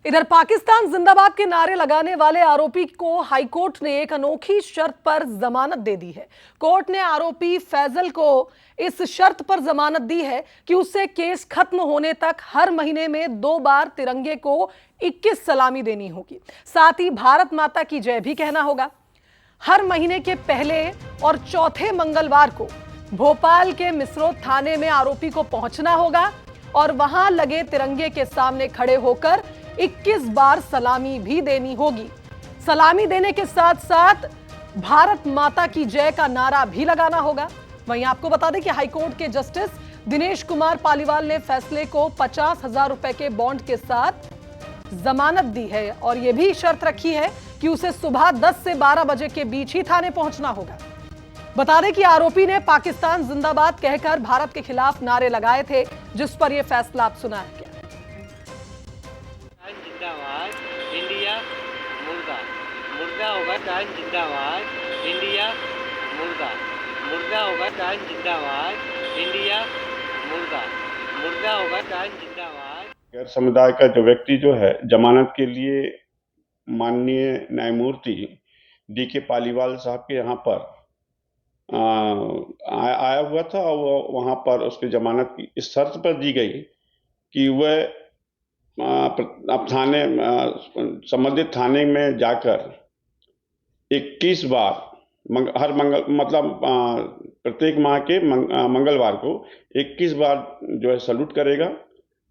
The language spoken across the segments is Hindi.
इधर पाकिस्तान जिंदाबाद के नारे लगाने वाले आरोपी को हाईकोर्ट ने एक अनोखी शर्त पर जमानत दे दी है। कोर्ट ने आरोपी फैजल को इस शर्त पर जमानत दी है कि उसे केस खत्म होने तक हर महीने में 2 बार तिरंगे को 21 सलामी देनी होगी। साथ ही भारत माता की जय भी कहना होगा। हर महीने के पहले और चौथे मंगलवार को भोपाल के मिसरोद थाने में आरोपी को पहुंचना होगा और वहां लगे तिरंगे के सामने खड़े होकर 21 बार सलामी भी देनी होगी। सलामी देने के साथ साथ भारत माता की जय का नारा भी लगाना होगा। वहीं आपको बता दें कि हाईकोर्ट के जस्टिस दिनेश कुमार पालीवाल ने फैसले को 50,000 रुपए के बॉन्ड के साथ जमानत दी है और यह भी शर्त रखी है कि उसे सुबह 10 से 12 बजे के बीच ही थाने पहुंचना होगा। बता दें कि आरोपी ने पाकिस्तान जिंदाबाद कहकर भारत के खिलाफ नारे लगाए थे, जिस पर यह फैसला आप सुनाया गया। जिंदाबाद इंडिया मुर्दा, मुर्दा होगा टाइम जिंदाबाद इंडिया मुर्दा, मुर्दा होगा टाइम जिंदाबाद इंडिया मुर्दा, मुर्दा होगा टाइम जिंदाबाद। गैर समुदाय का जो व्यक्ति जो है जमानत के लिए माननीय न्यायमूर्ति डी.के. पालीवाल साहब के यहाँ पर आया हुआ था और वो वहाँ पर उसकी जमानत की इस शर्त पर दी गई कि वह अब थाने संबंधित थाने में जाकर 21 बार प्रत्येक माह के मंगलवार को 21 बार जो है सैल्यूट करेगा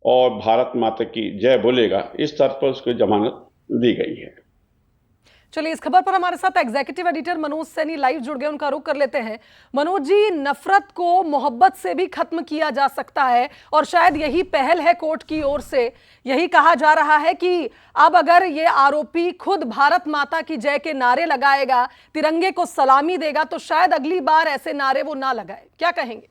और भारत माता की जय बोलेगा। इस शर्त पर उसको जमानत दी गई है। चलिए, इस खबर पर हमारे साथ executive editor Manoj Saini live जुड़ गए, उनका रुख कर लेते हैं। मनोज जी, नफरत को मोहब्बत से भी खत्म किया जा सकता है और शायद यही पहल है कोर्ट की ओर से। यही कहा जा रहा है कि अब अगर ये आरोपी खुद भारत माता की जय के नारे लगाएगा, तिरंगे को सलामी देगा, तो शायद अगली बार ऐसे नारे वो ना लगाए। क्या कहेंगे?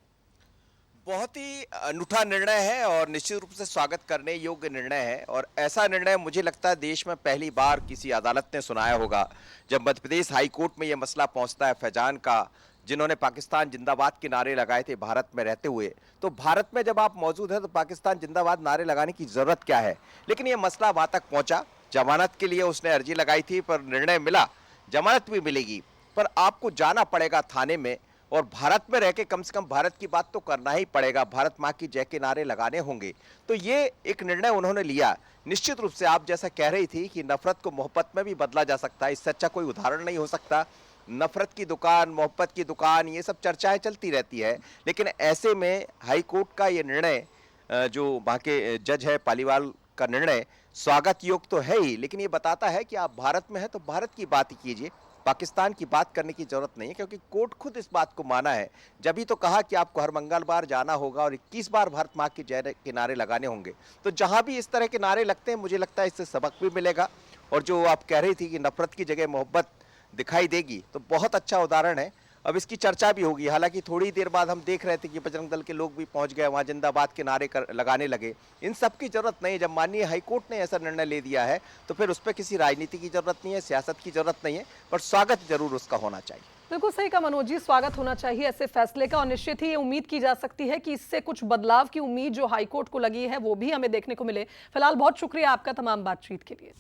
बहुत ही अनूठा निर्णय है और निश्चित रूप से स्वागत करने योग्य निर्णय है। और ऐसा निर्णय मुझे लगता है देश में पहली बार किसी अदालत ने सुनाया होगा, जब मध्य प्रदेश हाई कोर्ट में यह मसला पहुंचता है फैजान का, जिन्होंने पाकिस्तान जिंदाबाद के नारे लगाए थे भारत में रहते हुए। तो भारत में जब आप मौजूद हैं तो पाकिस्तान जिंदाबाद नारे लगाने की जरूरत क्या है। लेकिन यह मसला वहां तक पहुंचा, जमानत के लिए उसने अर्जी लगाई थी पर निर्णय मिला, जमानत भी मिलेगी, पर आपको जाना पड़ेगा थाने में और भारत में रह के कम से कम भारत की बात तो करना ही पड़ेगा, भारत माँ की जय के नारे लगाने होंगे। तो ये एक निर्णय उन्होंने लिया। निश्चित रूप से आप जैसा कह रही थी कि नफरत को मोहब्बत में भी बदला जा सकता है, इससे अच्छा कोई उदाहरण नहीं हो सकता। नफरत की दुकान, मोहब्बत की दुकान, ये सब चर्चाएं चलती रहती है। लेकिन ऐसे में हाई कोर्ट का ये निर्णय, जो वहाँ के जज है पालीवाल का निर्णय, स्वागत योग्य तो है ही, लेकिन ये बताता है कि आप भारत में हैं तो भारत की बात ही कीजिए, पाकिस्तान की बात करने की जरूरत नहीं है। क्योंकि कोर्ट खुद इस बात को माना है, जब ही तो कहा कि आपको हर मंगलवार जाना होगा और 21 बार भारत माँ की जय के नारे लगाने होंगे। तो जहां भी इस तरह के नारे लगते हैं, मुझे लगता है इससे सबक भी मिलेगा। और जो आप कह रही थी कि नफरत की जगह मोहब्बत दिखाई देगी, तो बहुत अच्छा उदाहरण है। अब इसकी चर्चा भी होगी। हालांकि थोड़ी देर बाद हम देख रहे थे कि बजरंग दल के लोग भी पहुंच गए, वहां जिंदाबाद के नारे लगाने लगे। इन सब की जरूरत नहीं। जब माननीय हाईकोर्ट ने ऐसा निर्णय ले दिया है तो फिर उस पर किसी राजनीति की जरूरत नहीं है, सियासत की जरूरत नहीं है, पर स्वागत जरूर उसका होना चाहिए। बिल्कुल सही कहा मनोज जी, स्वागत होना चाहिए ऐसे फैसले का और निश्चित ही उम्मीद की जा सकती है कि इससे कुछ बदलाव की उम्मीद जो हाईकोर्ट को लगी है वो भी हमें देखने को मिले। फिलहाल बहुत शुक्रिया आपका तमाम बातचीत के लिए।